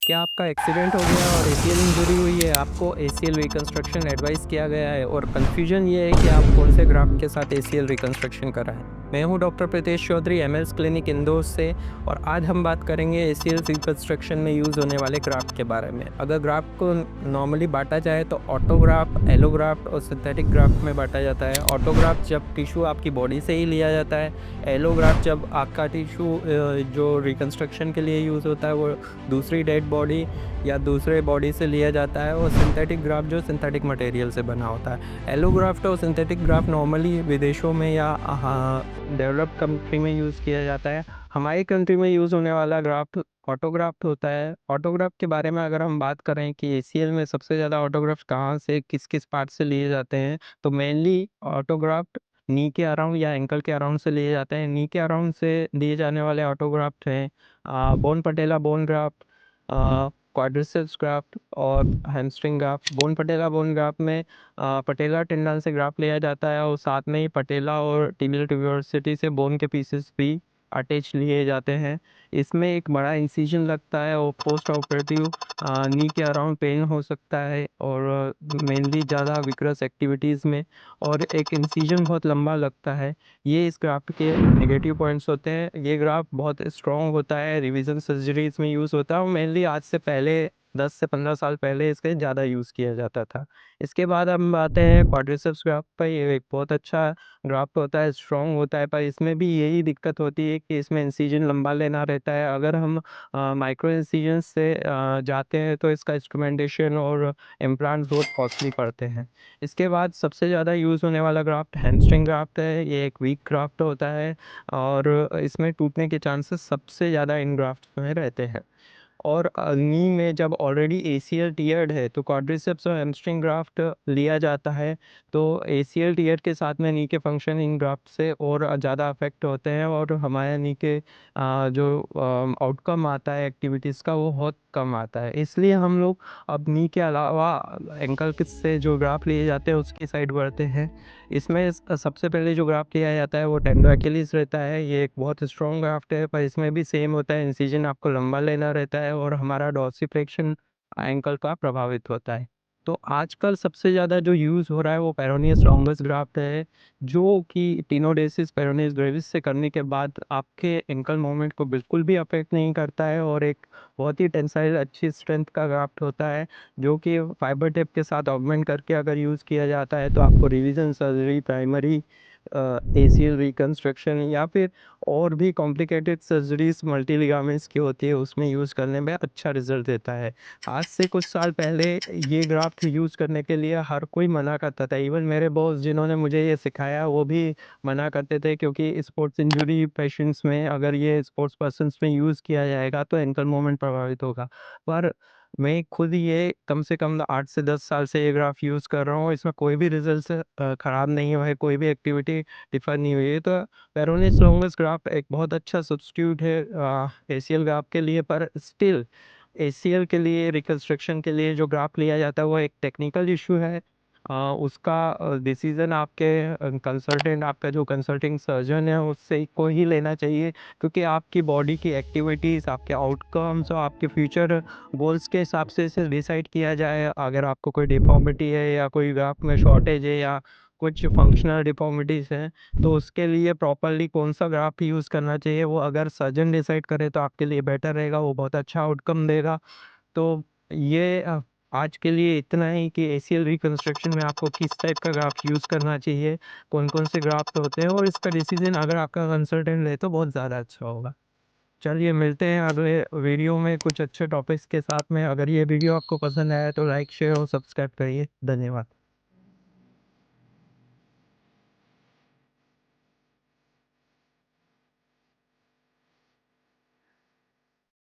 क्या आपका एक्सीडेंट हो गया और एसीएल इंजरी हुई है, आपको एसीएल रिकंस्ट्रक्शन एडवाइस किया गया है और कन्फ्यूजन ये है कि आप कौन से ग्राफ्ट के साथ एसीएल रिकंस्ट्रक्शन कराएं। मैं हूं डॉक्टर प्रीतेश चौधरी, एमएल्स क्लिनिक इंदौर से। और आज हम बात करेंगे एसीएल रिकंस्ट्रक्शन में यूज़ होने वाले ग्राफ्ट के बारे में। अगर ग्राफ्ट को नॉर्मली बांटा जाए तो ऑटोग्राफ्ट, एलोग्राफ्ट और सिंथेटिक ग्राफ्ट में बांटा जाता है। ऑटोग्राफ्ट जब टिश्यू आपकी बॉडी से ही लिया जाता है, एलोग्राफ्ट जब आपका टिश्यू जो रिकंस्ट्रक्शन के लिए यूज़ होता है वो दूसरी डेड बॉडी या दूसरे बॉडी से लिया जाता है, और सिंथेटिक ग्राफ्ट जो सिंथेटिक मटेरियल से बना होता है। एलोग्राफ्ट और सिंथेटिक ग्राफ्ट नॉर्मली विदेशों में या डेवलप्ड कंट्री में यूज़ किया जाता है। हमारी कंट्री में यूज़ होने वाला ग्राफ्ट ऑटोग्राफ्ट होता है। ऑटोग्राफ्ट के बारे में अगर हम बात करें कि एसीएल में सबसे ज़्यादा ऑटोग्राफ्ट कहाँ से, किस किस पार्ट से लिए जाते हैं, तो मेनली ऑटोग्राफ्ट नी के अराउंड या एंकल के अराउंड से लिए जाते हैं। नी के अराउंड से लिए जाने वाले ऑटोग्राफ्ट हैं bone patella bone graft, quadriceps graft और hamstring graft. Bone patella bone graft में पटेला टेंडन से ग्राफ्ट लिया जाता है और साथ में ही पटेला और टिबियल ट्यूबरोसिटी से बोन के पीसेस भी अटैच लिए जाते हैं। इसमें एक बड़ा इंसिजन लगता है और पोस्ट ऑपरेटिव नी के अराउंड पेन हो सकता है, और मेनली ज़्यादा विक्रस एक्टिविटीज़ में, और एक इंसिजन बहुत लंबा लगता है। ये इस ग्राफ्ट के नेगेटिव पॉइंट्स होते हैं। ये ग्राफ्ट बहुत स्ट्रॉन्ग होता है, रिवीजन सर्जरीज में यूज़ होता है और मेनली आज से पहले 10 से 15 साल पहले इसका ज़्यादा यूज़ किया जाता था। इसके बाद हम आते हैं क्वाड्रिसेप्स ग्राफ्ट पर। ये एक बहुत अच्छा ग्राफ्ट होता है, स्ट्रॉन्ग होता है, पर इसमें भी यही दिक्कत होती है कि इसमें इंसिजन लंबा लेना रहता है। अगर हम माइक्रो इंसिजन से जाते हैं तो इसका इंस्ट्रूमेंटेशन और इम्प्लांट बहुत कॉस्टली पड़ते हैं। इसके बाद सबसे ज़्यादा यूज़ होने वाला ग्राफ्ट हैमस्ट्रिंग ग्राफ्ट है। ये एक वीक ग्राफ्ट होता है और इसमें टूटने के चांसेस सबसे ज़्यादा इन ग्राफ्ट में रहते हैं। और नी में जब ऑलरेडी एसीएल टियर्ड है तो क्वाड्रिसेप्स और हैमस्ट्रिंग ग्राफ्ट लिया जाता है। तो एसीएल टियर के साथ में नी के फंक्शन इन ग्राफ्ट से और ज़्यादा अफेक्ट होते हैं, और हमारे नी के जो आउटकम आता है एक्टिविटीज़ का वो बहुत कम आता है। इसलिए हम लोग अब नी के अलावा एंकल से जो ग्राफ लिए जाते हैं उसकी साइड बढ़ते हैं। इसमें सबसे पहले जो ग्राफ्ट लिया जाता है वो टेंडो एक्किलीज रहता है। ये एक बहुत स्ट्रॉन्ग ग्राफ्ट है, पर इसमें भी सेम होता है, इंसिजन आपको लंबा लेना रहता है और हमारा डॉर्सिफ्लेक्शन एंकल का प्रभावित होता है। तो आजकल सबसे ज़्यादा जो यूज़ हो रहा है वो पेरोनियस लॉन्गस ग्राफ्ट है, जो कि टिनोडेसिस पेरोनियस ग्रेविस से करने के बाद आपके एंकल मूवमेंट को बिल्कुल भी अफेक्ट नहीं करता है, और एक बहुत ही टेंसाइल अच्छी स्ट्रेंथ का ग्राफ्ट होता है, जो कि फाइबर टेप के साथ ऑगमेंट करके अगर यूज़ किया जाता है तो आपको revision surgery, primary ACL reconstruction या फिर और भी कॉम्प्लिकेटेड सर्जरीज मल्टी लिगामेंट्स की होती है उसमें यूज़ करने में अच्छा रिजल्ट देता है। आज से कुछ साल पहले ये ग्राफ्ट यूज़ करने के लिए हर कोई मना करता था। इवन मेरे बॉस जिन्होंने मुझे ये सिखाया वो भी मना करते थे, क्योंकि स्पोर्ट्स इंजरी पेशेंट्स में अगर ये स्पोर्ट्स पर्सन्स में यूज़ किया जाएगा तो एंकल मूवमेंट प्रभावित होगा। पर मैं खुद ये कम से कम 8 से 10 साल से ये ग्राफ यूज़ कर रहा हूँ। इसमें कोई भी रिजल्ट ख़राब नहीं हुआ है, कोई भी एक्टिविटी डिफ़र नहीं हुई है। तो पेरोनिस लोंगस ग्राफ एक बहुत अच्छा सब्स्टिट्यूट है एसीएल ग्राफ के लिए, पर स्टिल एसीएल के लिए रिकंस्ट्रक्शन के लिए जो ग्राफ लिया जाता है वो एक टेक्निकल इशू है। उसका डिसीज़न आपके कंसल्टेंट, आपका जो कंसल्टिंग सर्जन है उससे को ही लेना चाहिए, क्योंकि आपकी बॉडी की एक्टिविटीज़, आपके आउटकम्स और आपके फ्यूचर गोल्स के हिसाब से इसे डिसाइड किया जाए। अगर आपको कोई डिफ़ॉर्मिटी है या कोई ग्राफ में शॉर्टेज है या कुछ फंक्शनल डिफ़ॉर्मिटीज़ हैं, तो उसके लिए प्रॉपर्ली कौन-सा ग्राफ यूज़ करना चाहिए वो अगर सर्जन डिसाइड करे तो आपके लिए बेटर रहेगा, वो बहुत अच्छा आउटकम देगा। तो ये आज के लिए इतना ही कि एसीएल रिकंस्ट्रक्शन में आपको किस टाइप का ग्राफ यूज़ करना चाहिए, कौन-कौन से ग्राफ्ट होते हैं, और इसका डिसीज़न अगर आपका कंसल्टेंट ले तो बहुत ज़्यादा अच्छा होगा। चलिए मिलते हैं अगले वीडियो में कुछ अच्छे टॉपिक्स के साथ में। अगर ये वीडियो आपको पसंद आया तो लाइक, शेयर और सब्सक्राइब करिए। धन्यवाद।